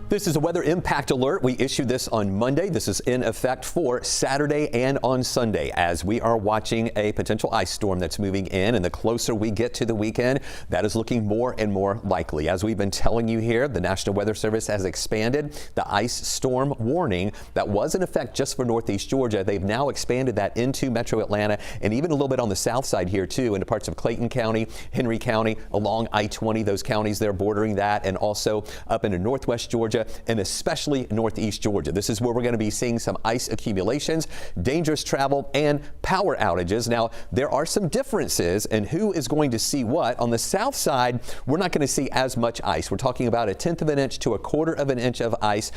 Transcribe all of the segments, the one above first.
This is a weather impact alert. We issued this on Monday. This is in effect for Saturday and on Sunday as we are watching a potential ice storm that's moving in. And the closer we get to the weekend, that is looking more and more likely. As we've been telling you here, the National Weather Service has expanded the ice storm warning that was in effect just for Northeast Georgia. They've now expanded that into Metro Atlanta and even a little bit on the south side here too, into parts of Clayton County, Henry County, along I-20, those counties there bordering that, and also up into Northwest Georgia and especially Northeast Georgia. This is where we're going to be seeing some ice accumulations, dangerous travel, and power outages. Now, there are some differences in who is going to see what. On the south side, we're not going to see as much ice. We're talking about 1/10 of an inch to 1/4 of an inch of ice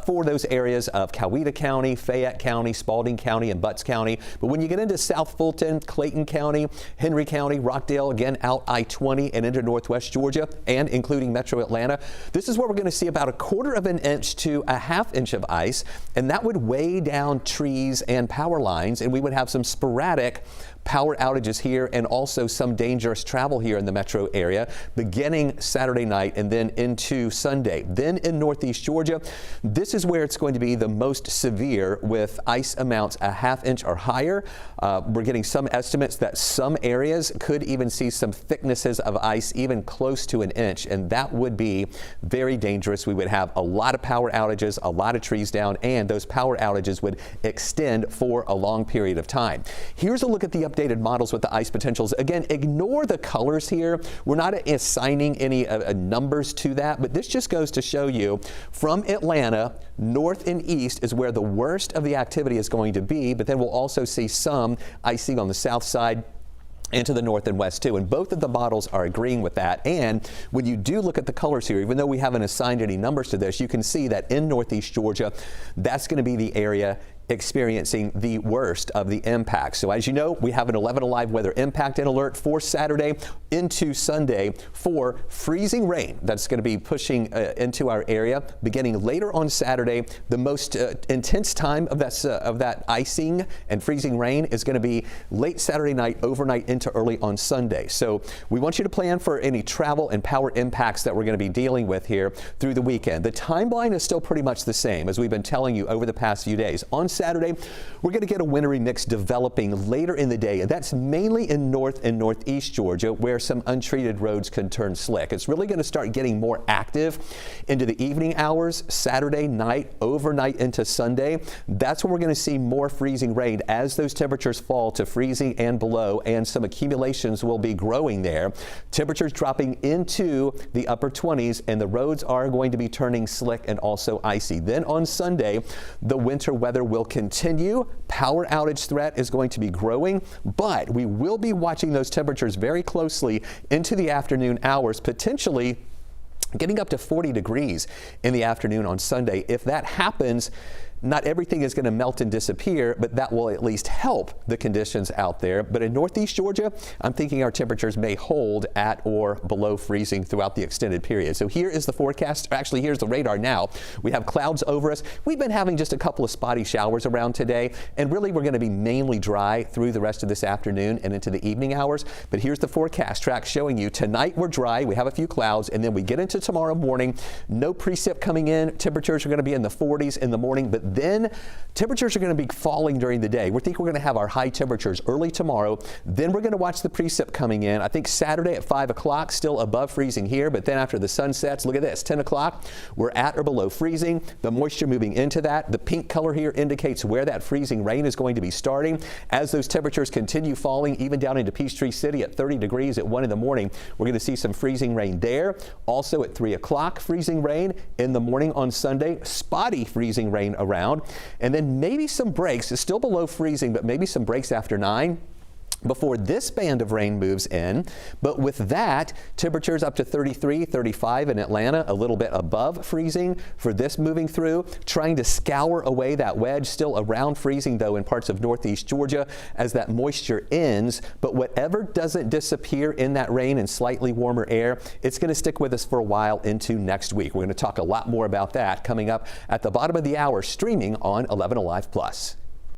for those areas of Coweta County, Fayette County, Spalding County, and Butts County. But when you get into South Fulton, Clayton County, Henry County, Rockdale, again out I-20 and into Northwest Georgia, and including Metro Atlanta, this is where we're going to see about 1/4 of an inch to 1/2 inch of ice, and that would weigh down trees and power lines, and we would have some sporadic power outages here and also some dangerous travel here in the metro area beginning Saturday night and then into Sunday. Then in Northeast Georgia, this is where it's going to be the most severe with ice amounts 1/2 inch or higher. We're getting some estimates that some areas could even see some thicknesses of ice even close to 1 inch, and that would be very dangerous. We would have a lot of power outages, a lot of trees down, and those power outages would extend for a long period of time. Here's a look at the updated models with the ice potentials. Again, ignore the colors here. We're not assigning any numbers to that, but this just goes to show you from Atlanta, north and east is where the worst of the activity is going to be, but then we'll also see some icing on the south side into the north and west too, and both of the models are agreeing with that. And when you do look at the colors here, even though we haven't assigned any numbers to this, you can see that in Northeast Georgia, that's going to be the area experiencing the worst of the impact. So as you know, we have an 11 Alive weather impact and alert for Saturday into Sunday for freezing rain that's going to be pushing into our area beginning later on Saturday. The most intense time of that icing and freezing rain is going to be late Saturday night, overnight into early on Sunday. So we want you to plan for any travel and power impacts that we're going to be dealing with here through the weekend. The timeline is still pretty much the same as we've been telling you over the past few days. On Saturday, we're going to get a wintry mix developing later in the day, and that's mainly in North and Northeast Georgia where some untreated roads can turn slick. It's really going to start getting more active into the evening hours, Saturday night, overnight into Sunday. That's when we're going to see more freezing rain as those temperatures fall to freezing and below, and some accumulations will be growing there. Temperatures dropping into the upper 20s, and the roads are going to be turning slick and also icy. Then on Sunday, the winter weather will continue. Power outage threat is going to be growing, but we will be watching those temperatures very closely into the afternoon hours, potentially getting up to 40 degrees in the afternoon on Sunday. If that happens, not everything is going to melt and disappear, but that will at least help the conditions out there. But in Northeast Georgia, I'm thinking our temperatures may hold at or below freezing throughout the extended period. So here is the forecast. Actually, here's the radar now. We have clouds over us. We've been having just a couple of spotty showers around today, and really we're going to be mainly dry through the rest of this afternoon and into the evening hours. But here's the forecast track showing you tonight we're dry. We have a few clouds, and then we get into tomorrow morning. No precip coming in. Temperatures are going to be in the 40s in the morning, but then temperatures are going to be falling during the day. We think we're going to have our high temperatures early tomorrow. Then we're going to watch the precip coming in. I think Saturday at 5 o'clock, still above freezing here, but then after the sun sets, look at this, 10 o'clock, we're at or below freezing. The moisture moving into that. The pink color here indicates where that freezing rain is going to be starting. As those temperatures continue falling, even down into Peachtree City at 30 degrees at 1 in the morning, we're going to see some freezing rain there. Also at 3 o'clock, freezing rain in the morning on Sunday, spotty freezing rain around. And then maybe some breaks. It's still below freezing, but maybe some breaks after 9 before this band of rain moves in. But with that, temperatures up to 33, 35 in Atlanta, a little bit above freezing for this moving through, trying to scour away that wedge, still around freezing though in parts of Northeast Georgia as that moisture ends. But whatever doesn't disappear in that rain and slightly warmer air, it's going to stick with us for a while into next week. We're going to talk a lot more about that coming up at the bottom of the hour, streaming on 11 Alive Plus.